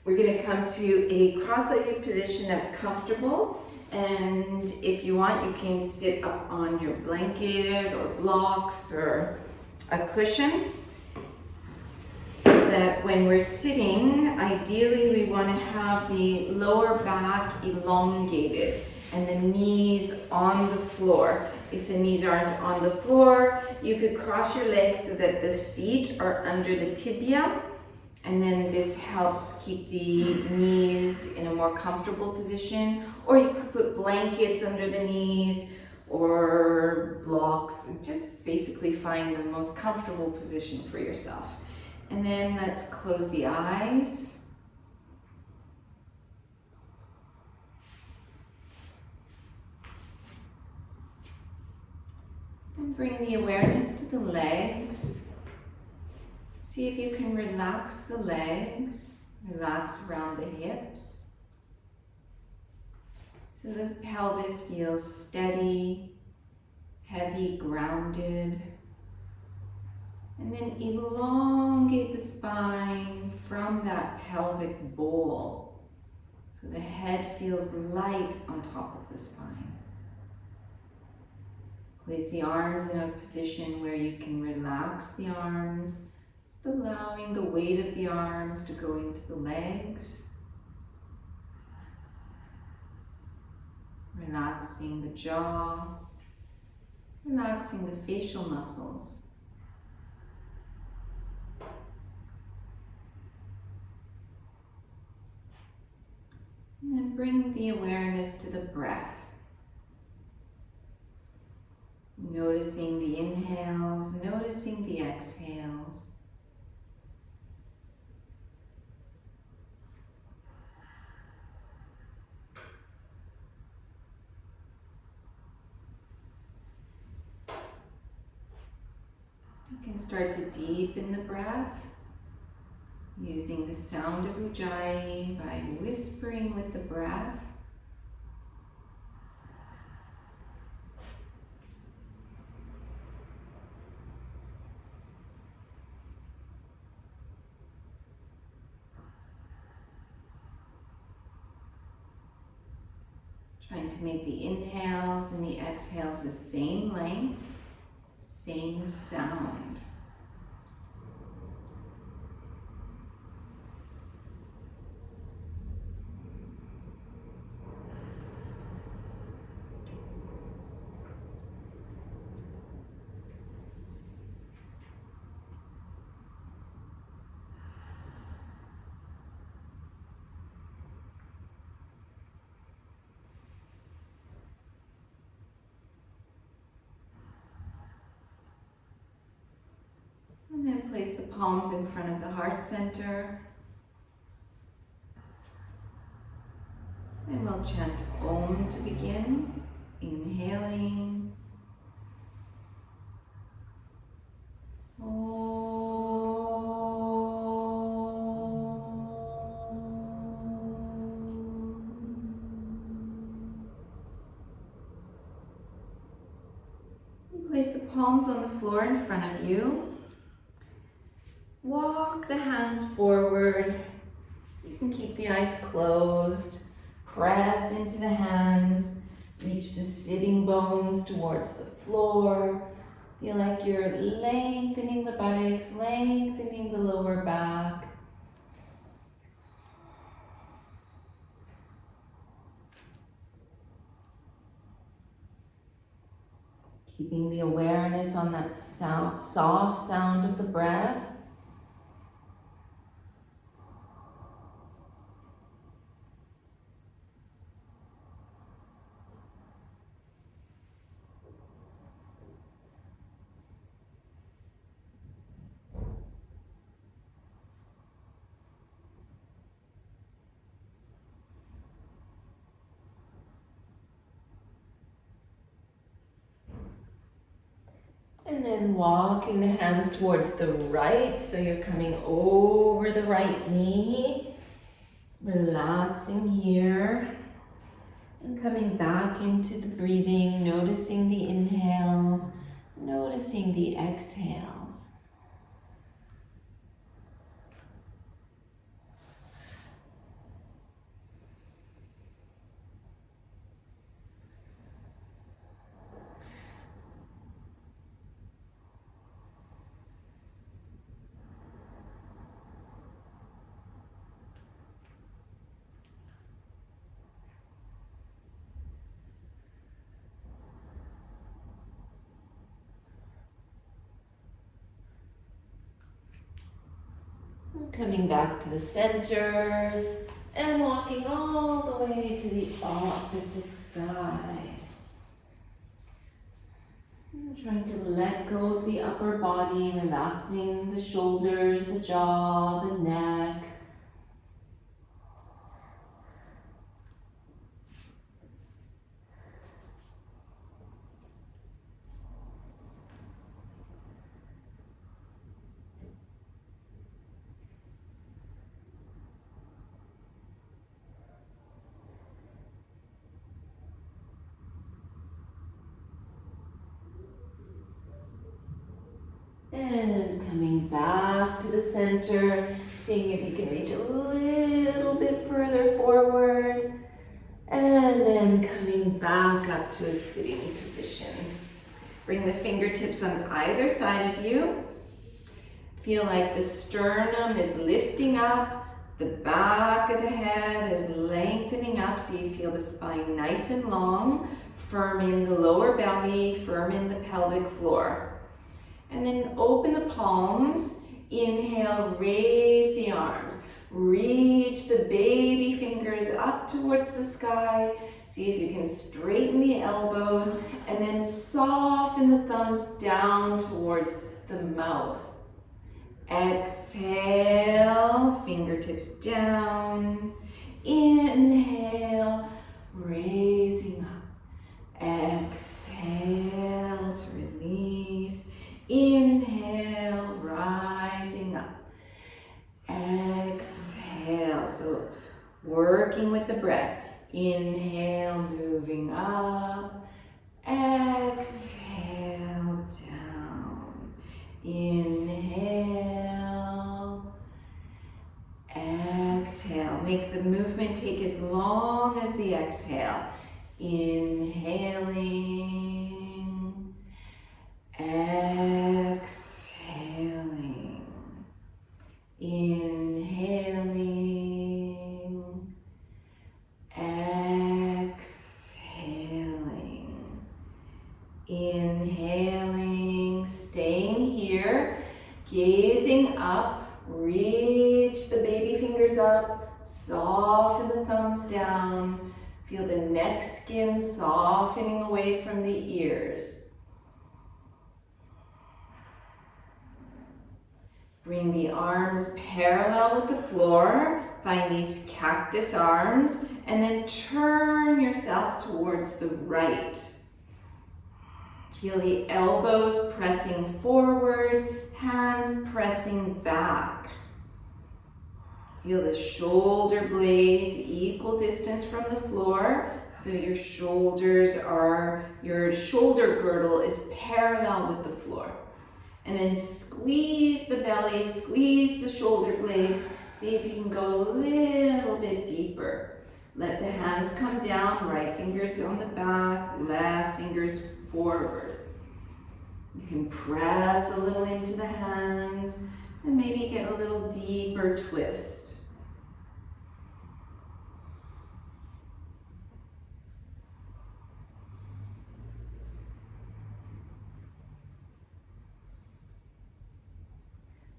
We're going to come to a cross-legged position that's comfortable. And if you want, you can sit up on your blanket or blocks or a cushion. So that when we're sitting, ideally we want to have the lower back elongated and the knees on the floor. If the knees aren't on the floor, you could cross your legs so that the feet are under the tibia. And then this helps keep the knees in a more comfortable position. Or you could put blankets under the knees or blocks. Just basically find the most comfortable position for yourself. And then let's close the eyes. And bring the awareness to the legs. See if you can relax the legs, relax around the hips. So the pelvis feels steady, heavy, grounded. And then elongate the spine from that pelvic bowl. So the head feels light on top of the spine. Place the arms in a position where you can relax the arms, just allowing the weight of the arms to go into the legs. Relaxing the jaw, relaxing the facial muscles. And then bring the awareness to the breath. Noticing the inhales, noticing the exhales. You can start to deepen the breath using the sound of Ujjayi by whispering with the breath. Trying to make the inhales and the exhales the same length, same sound. And then place the palms in front of the heart center. And we'll chant Om to begin. Inhaling. Om. And place the palms on the floor in front of you. Walk the hands forward. You can keep the eyes closed. Press into the hands. Reach the sitting bones towards the floor. Feel like you're lengthening the buttocks, lengthening the lower back. Keeping the awareness on that soft sound of the breath. And then walking the hands towards the right, so you're coming over the right knee, relaxing here, and coming back into the breathing, noticing the inhales, noticing the exhales. Coming back to the center and walking all the way to the opposite side. And trying to let go of the upper body, relaxing the shoulders, the jaw, the neck. And coming back to the center, seeing if you can reach a little bit further forward. And then coming back up to a sitting position. Bring the fingertips on either side of you. Feel like the sternum is lifting up, the back of the head is lengthening up so you feel the spine nice and long, firm in the lower belly, firm in the pelvic floor. And then open the palms, inhale, raise the arms. Reach the baby fingers up towards the sky. See if you can straighten the elbows and then soften the thumbs down towards the mouth. Exhale, fingertips down. Inhale, raising up. Exhale to release. Inhale, rising up. Exhale, so working with the breath. Inhale, moving up. Exhale, down. Inhale. Exhale. Make the movement take as long as the exhale. Inhaling. Exhaling. Inhaling. Exhaling. Inhaling. Staying here. Gazing up. Reach the baby fingers up. Soften the thumbs down. Feel the neck skin softening away from the ears. Bring the arms parallel with the floor. Find these cactus arms and then turn yourself towards the right. Feel the elbows pressing forward, hands pressing back. Feel the shoulder blades equal distance from the floor. So your shoulder girdle is parallel with the floor. And then squeeze the belly, squeeze the shoulder blades. See if you can go a little bit deeper. Let the hands come down, right fingers on the back, left fingers forward. You can press a little into the hands and maybe get a little deeper twist.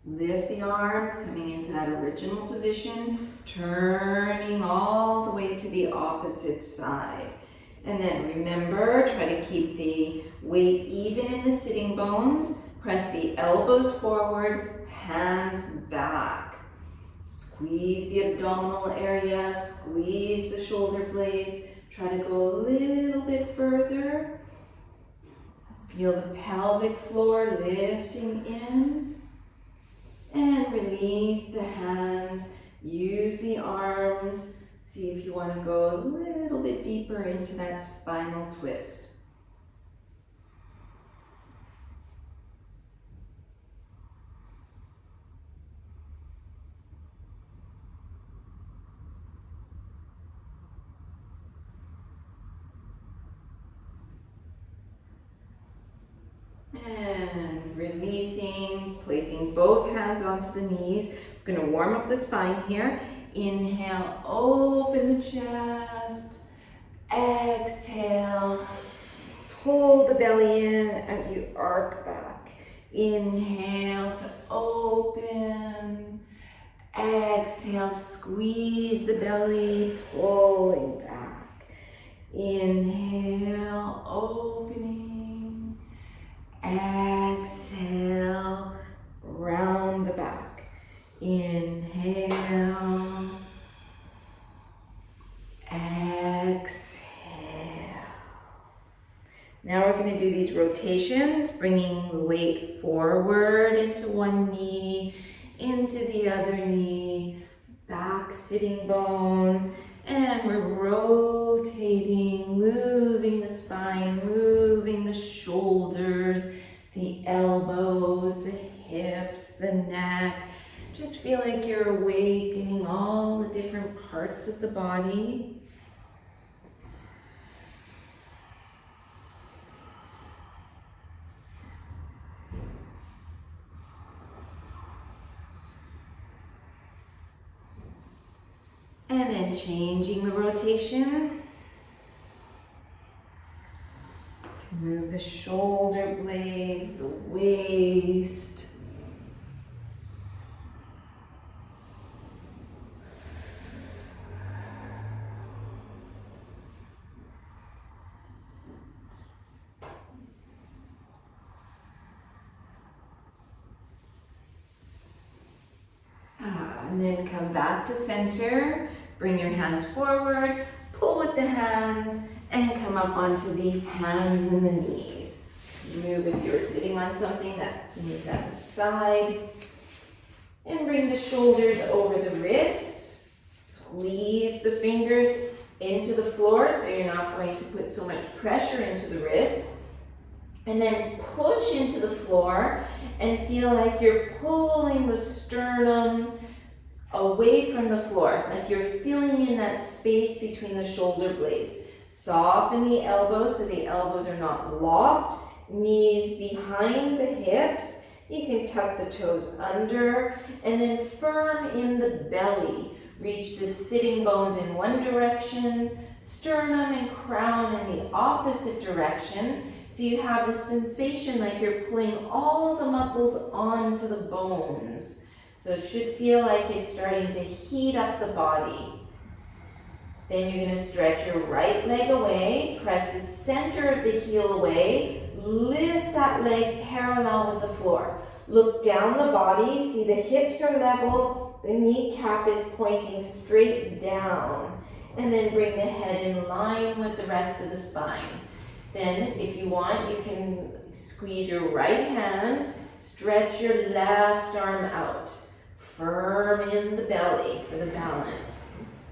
Lift the arms, coming into that original position, turning all the way to the opposite side. And then remember, try to keep the weight even in the sitting bones. Press the elbows forward, hands back. Squeeze the abdominal area, squeeze the shoulder blades. Try to go a little bit further. Feel the pelvic floor lifting in. And release the hands, use the arms. See if you want to go a little bit deeper into that spinal twist. And releasing, placing both hands onto the knees. We're going to warm up the spine here. Inhale, open the chest. Exhale, pull the belly in as you arc back. Inhale to open. Exhale, squeeze the belly, pulling back. Inhale, opening. Exhale, round the back. Inhale. Exhale. Now we're going to do these rotations, bringing the weight forward into one knee, into the other knee, back sitting bones, and we're rotating, moving the spine, moving the shoulders, the elbows, the hips, the neck. Just feel like you're awakening all the different parts of the body. And then changing the rotation. Move the shoulder blades, the waist. And then come back to center. Bring your hands forward, pull with the hands, and come up onto the hands and the knees. Move if you're sitting on something, move that to the side. And bring the shoulders over the wrists. Squeeze the fingers into the floor so you're not going to put so much pressure into the wrists. And then push into the floor and feel like you're pulling the sternum away from the floor, like you're filling in that space between the shoulder blades. Soften the elbows so the elbows are not locked. Knees behind the hips. You can tuck the toes under and then firm in the belly. Reach the sitting bones in one direction, sternum and crown in the opposite direction. So you have the sensation like you're pulling all the muscles onto the bones. So it should feel like it's starting to heat up the body. Then you're going to stretch your right leg away, press the center of the heel away, lift that leg parallel with the floor. Look down the body, see the hips are level, the kneecap is pointing straight down. And then bring the head in line with the rest of the spine. Then, if you want, you can squeeze your right hand, stretch your left arm out. Firm in the belly for the balance. Oops.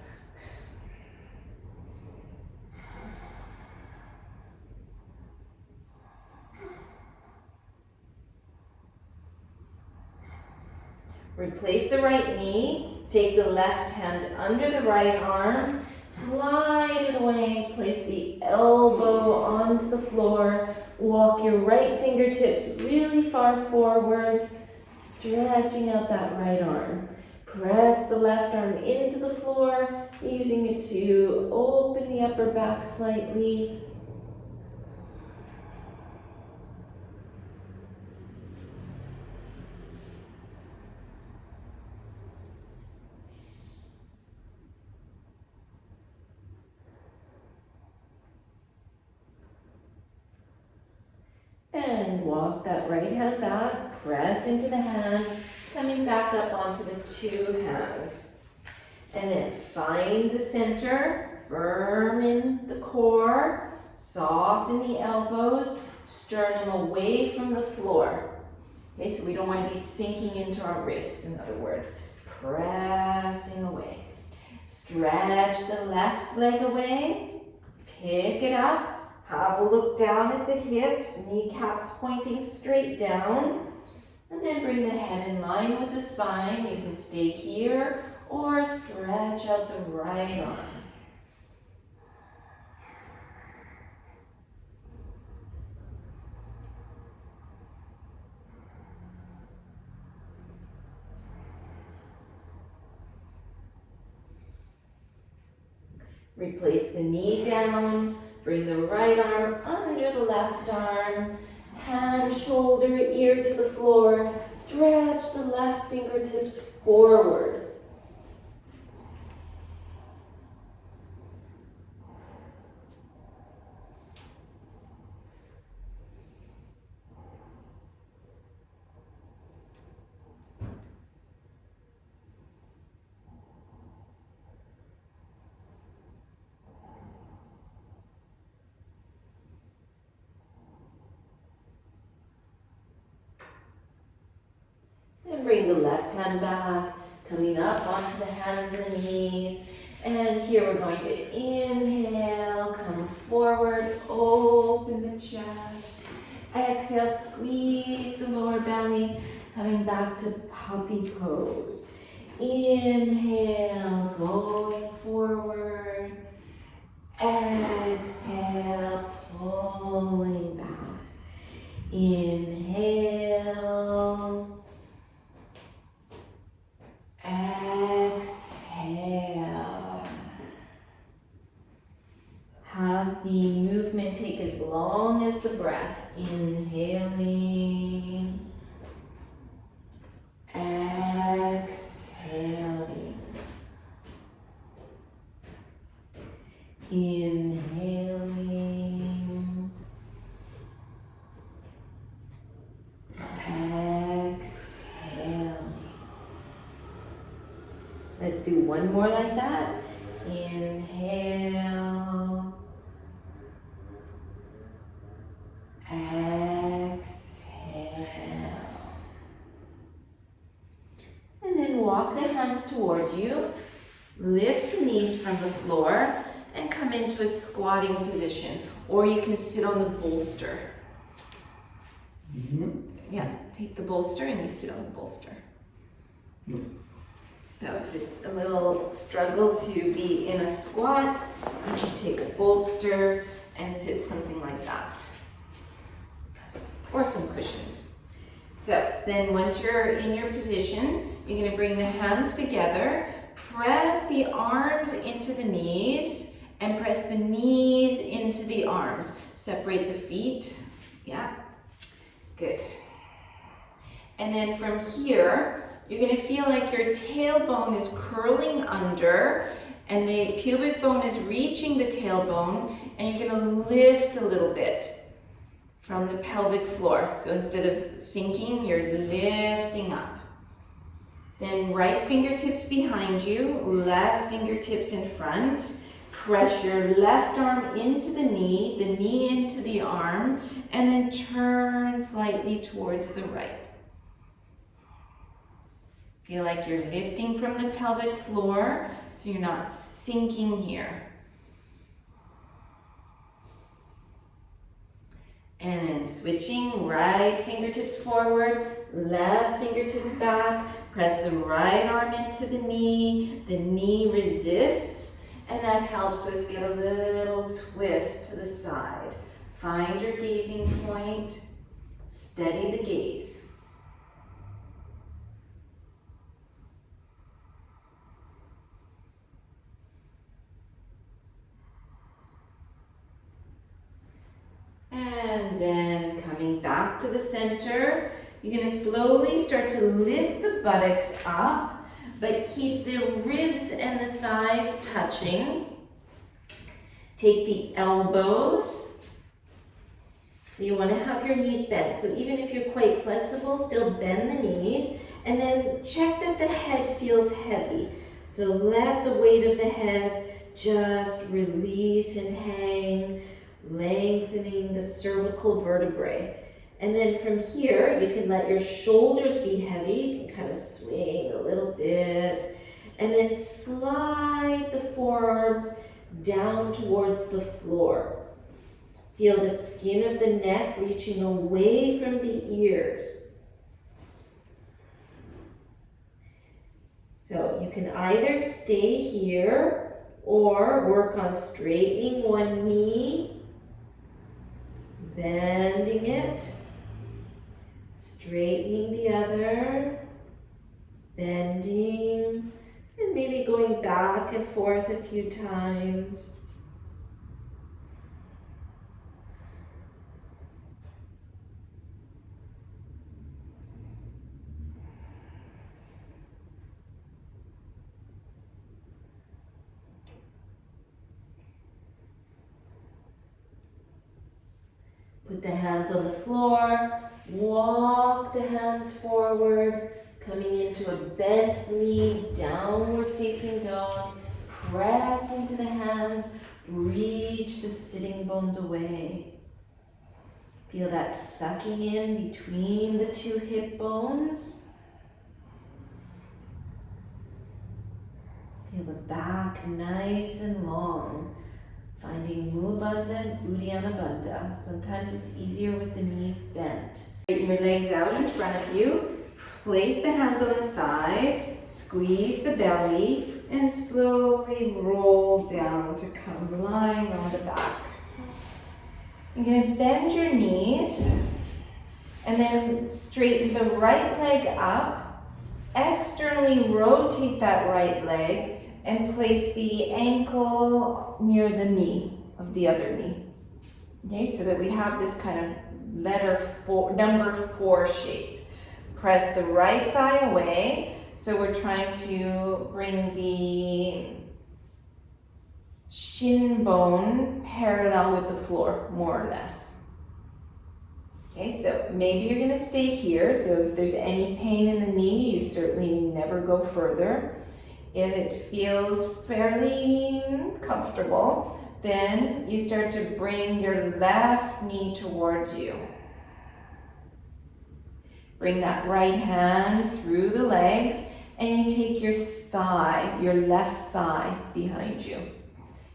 Replace the right knee, take the left hand under the right arm, slide it away, place the elbow onto the floor, walk your right fingertips really far forward, stretching out that right arm. Press the left arm into the floor, using it to open the upper back slightly. And walk that right hand back, press into the hand, coming back up onto the two hands. And then find the center, firm in the core, soften the elbows, sternum away from the floor. Okay, so we don't want to be sinking into our wrists, in other words, pressing away. Stretch the left leg away, pick it up. Have a look down at the hips, kneecaps pointing straight down. And then bring the head in line with the spine. You can stay here or stretch out the right arm. Replace the knee down. Bring the right arm under the left arm, hand, shoulder, ear to the floor. Stretch the left fingertips forward. And bring the left hand back, coming up onto the hands and the knees. And here we're going to inhale, come forward, open the chest. Exhale, squeeze the lower belly, coming back to puppy pose. Inhale, going forward. Exhale, pulling back. Inhale. Exhale. Have the movement take as long as the breath. Inhaling. Exhaling. Inhaling. Exhaling. Let's do one more like that. Inhale. Exhale. And then walk the hands towards you. Lift the knees from the floor and come into a squatting position. Or you can sit on the bolster. Yeah, take the bolster and you sit on the bolster. So if it's a little struggle to be in a squat, you can take a bolster and sit something like that. Or some cushions. So then once you're in your position, you're going to bring the hands together, press the arms into the knees, and press the knees into the arms. Separate the feet. Yeah, good. And then from here, you're going to feel like your tailbone is curling under and the pubic bone is reaching the tailbone, and you're going to lift a little bit from the pelvic floor. So instead of sinking, you're lifting up. Then right fingertips behind you, left fingertips in front. Press your left arm into the knee into the arm, and then turn slightly towards the right. Feel like you're lifting from the pelvic floor, so you're not sinking here. And then switching, right fingertips forward, left fingertips back. Press the right arm into the knee resists, and that helps us get a little twist to the side. Find your gazing point, steady the gaze. And then coming back to the center, you're going to slowly start to lift the buttocks up, but keep the ribs and the thighs touching. Take the elbows. So you want to have your knees bent. So even if you're quite flexible, still bend the knees. And then check that the head feels heavy. So let the weight of the head just release and hang, lengthening the cervical vertebrae. And then from here, you can let your shoulders be heavy. You can kind of swing a little bit. And then slide the forearms down towards the floor. Feel the skin of the neck reaching away from the ears. So you can either stay here or work on straightening one knee, bending it, straightening the other, bending, and maybe going back and forth a few times. Put the hands on the floor, walk the hands forward, coming into a bent knee, downward facing dog. Press into the hands, reach the sitting bones away. Feel that sucking in between the two hip bones. Feel the back nice and long. Finding Mulabandha and Uddiyana Bandha. Sometimes it's easier with the knees bent. Straighten your legs out in front of you. Place the hands on the thighs. Squeeze the belly and slowly roll down to come lying on the back. You're going to bend your knees and then straighten the right leg up. Externally rotate that right leg and place the ankle near the knee of the other knee. Okay, so that we have this kind of number 4 shape. Press the right thigh away. So we're trying to bring the shin bone parallel with the floor, more or less. Okay, so maybe you're gonna stay here. So if there's any pain in the knee, you certainly never go further. If it feels fairly comfortable, then you start to bring your left knee towards you. Bring that right hand through the legs and you take your thigh, your left thigh behind you.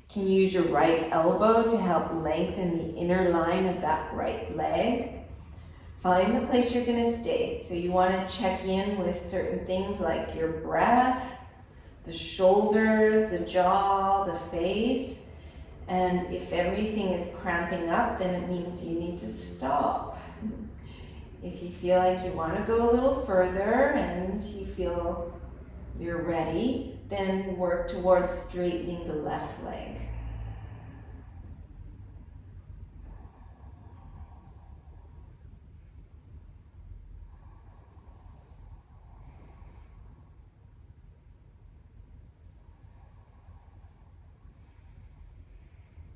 Can you use your right elbow to help lengthen the inner line of that right leg? Find the place you're gonna stay. So you wanna check in with certain things like your breath, the shoulders, the jaw, the face. And if everything is cramping up, then it means you need to stop. If you feel like you want to go a little further and you feel you're ready, then work towards straightening the left leg.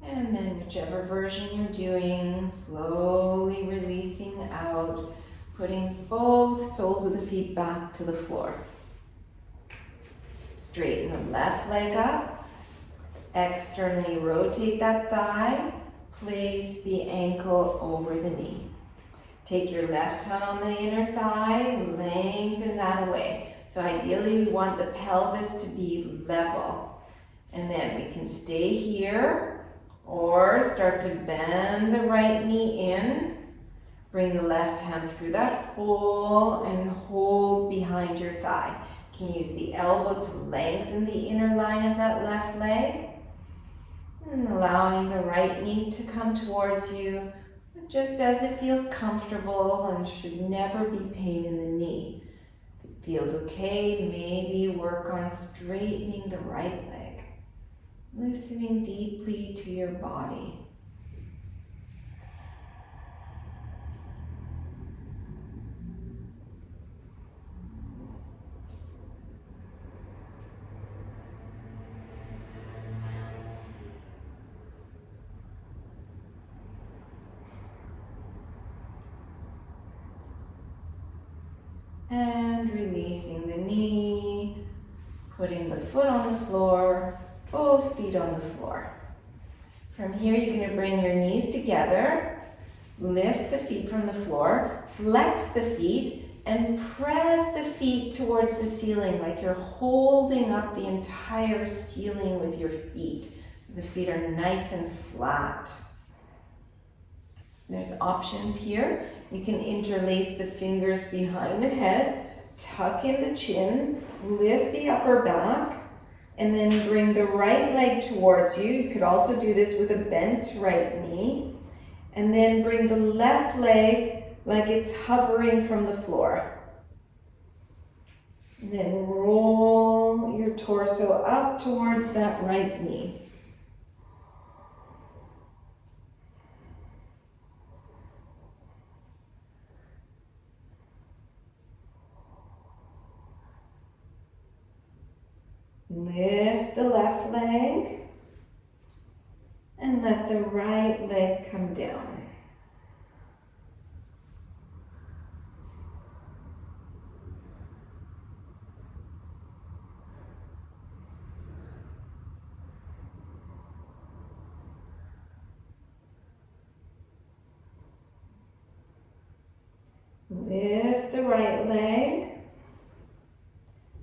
And then whichever version you're doing, slowly releasing out, putting both soles of the feet back to the floor. Straighten the left leg up, externally rotate that thigh, place the ankle over the knee. Take your left hand on the inner thigh, lengthen that away. So ideally we want the pelvis to be level. And then we can stay here, or start to bend the right knee in. Bring the left hand through that hole and hold behind your thigh. You can use the elbow to lengthen the inner line of that left leg. And allowing the right knee to come towards you just as it feels comfortable and should never be pain in the knee. If it feels okay, maybe work on straightening the right leg. Listening deeply to your body. And releasing the knee, putting the foot on the floor, both feet on the floor. From here, you're going to bring your knees together, lift the feet from the floor, flex the feet, and press the feet towards the ceiling like you're holding up the entire ceiling with your feet. So the feet are nice and flat. There's options here. You can interlace the fingers behind the head, tuck in the chin, lift the upper back, and then bring the right leg towards you. You could also do this with a bent right knee. And then bring the left leg like it's hovering from the floor. And then roll your torso up towards that right knee. Lift the left leg and let the right leg come down. Lift the right leg.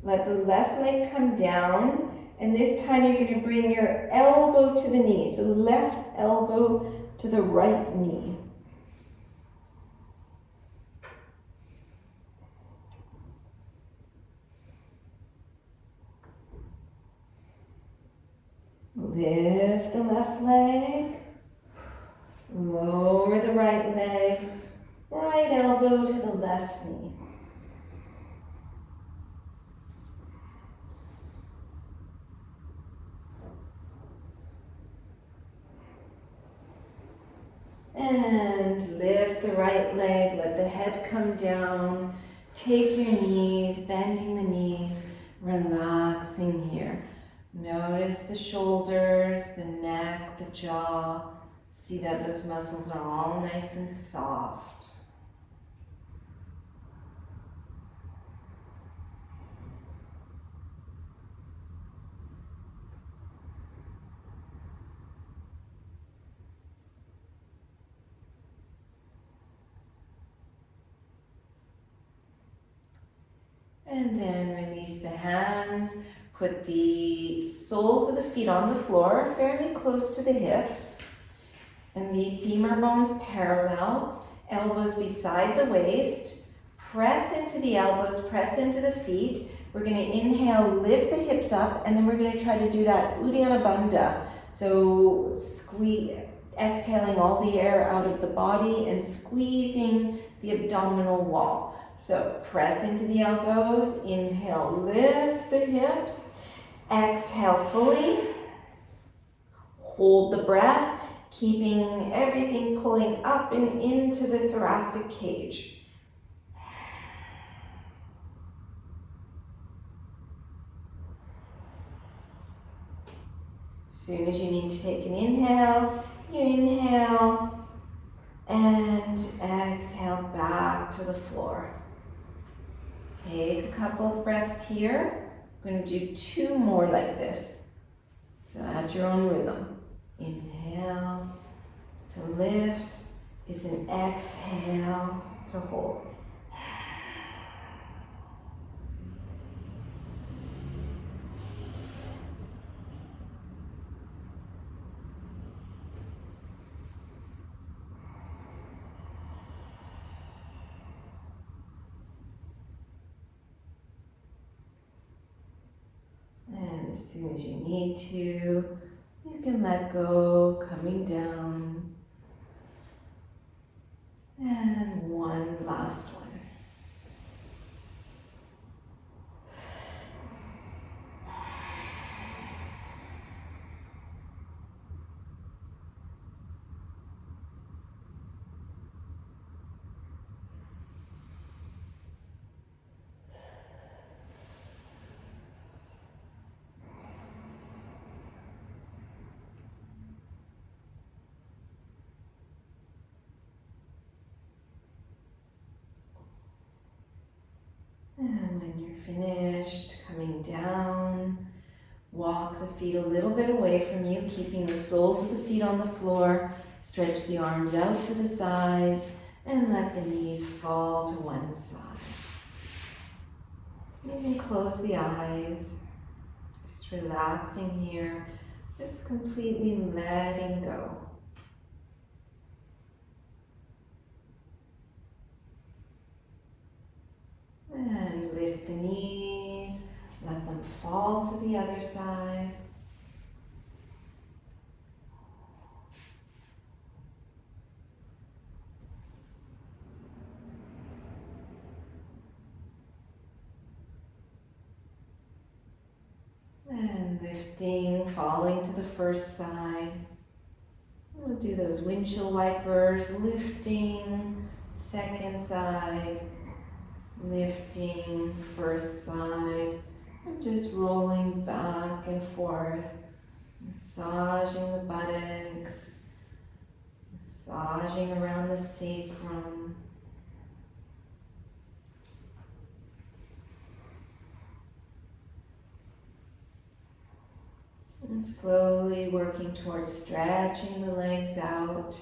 Let the left leg come down And this time you're going to bring your elbow to the knee. So left elbow to the right knee. Lift the left leg. Lower the right leg. Right elbow to the left knee. And lift the right leg, let the head come down. Take your knees, bending the knees, relaxing here. Notice the shoulders, the neck, the jaw. See that those muscles are all nice and soft. And then release the hands. Put the soles of the feet on the floor, fairly close to the hips. And the femur bones parallel. Elbows beside the waist. Press into the elbows, press into the feet. We're going to inhale, lift the hips up, and then we're going to try to do that Uddiyana Bandha. So exhaling all the air out of the body and squeezing the abdominal wall. So press into the elbows, inhale, lift the hips, exhale fully, hold the breath, keeping everything pulling up and into the thoracic cage. As soon as you need to take an inhale, you inhale and exhale back to the floor. Take a couple of breaths here. I'm going to do 2 more like this. So at your own rhythm. Inhale to lift. It's an exhale to hold. As soon as you need to, you can let go, coming down. And one last one. And when you're finished, coming down, walk the feet a little bit away from you, keeping the soles of the feet on the floor. Stretch the arms out to the sides and let the knees fall to one side. You can close the eyes, just relaxing here, just completely letting go. And lift the knees, let them fall to the other side. And lifting, falling to the first side. We'll do those windshield wipers, lifting, second side. Lifting, first side, and just rolling back and forth, massaging the buttocks, massaging around the sacrum. And slowly working towards stretching the legs out.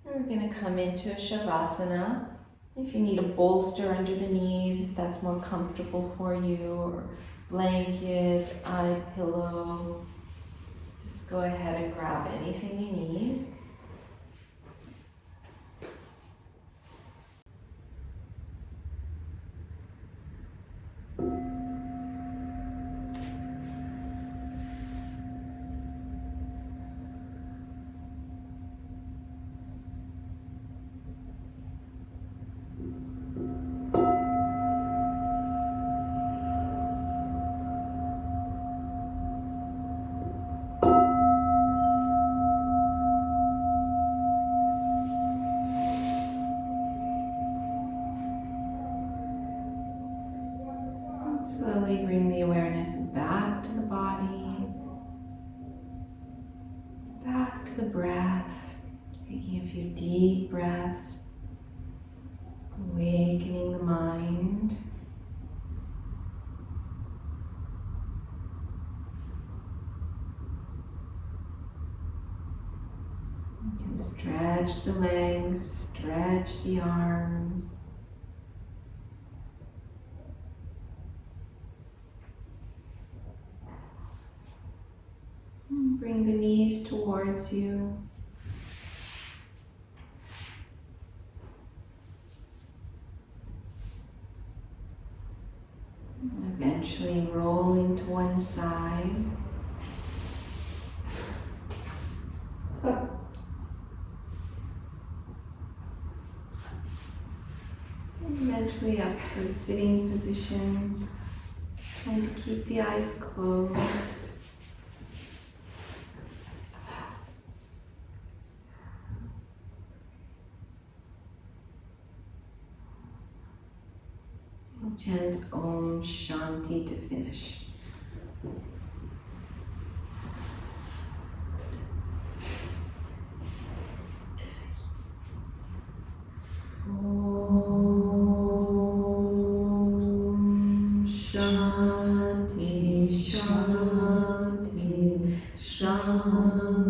And we're going to come into a Shavasana. If you need a bolster under the knees, if that's more comfortable for you, or blanket, eye pillow. Just go ahead and grab anything you need. Slowly bring the awareness back to the body, back to the breath, taking a few deep breaths, awakening the mind. You can stretch the legs, stretch the arms. Bring the knees towards you. And eventually rolling to one side. And eventually up to a sitting position. Trying to keep the eyes closed. Chant Om Shanti to finish. Om Shanti, Shanti, Shanti.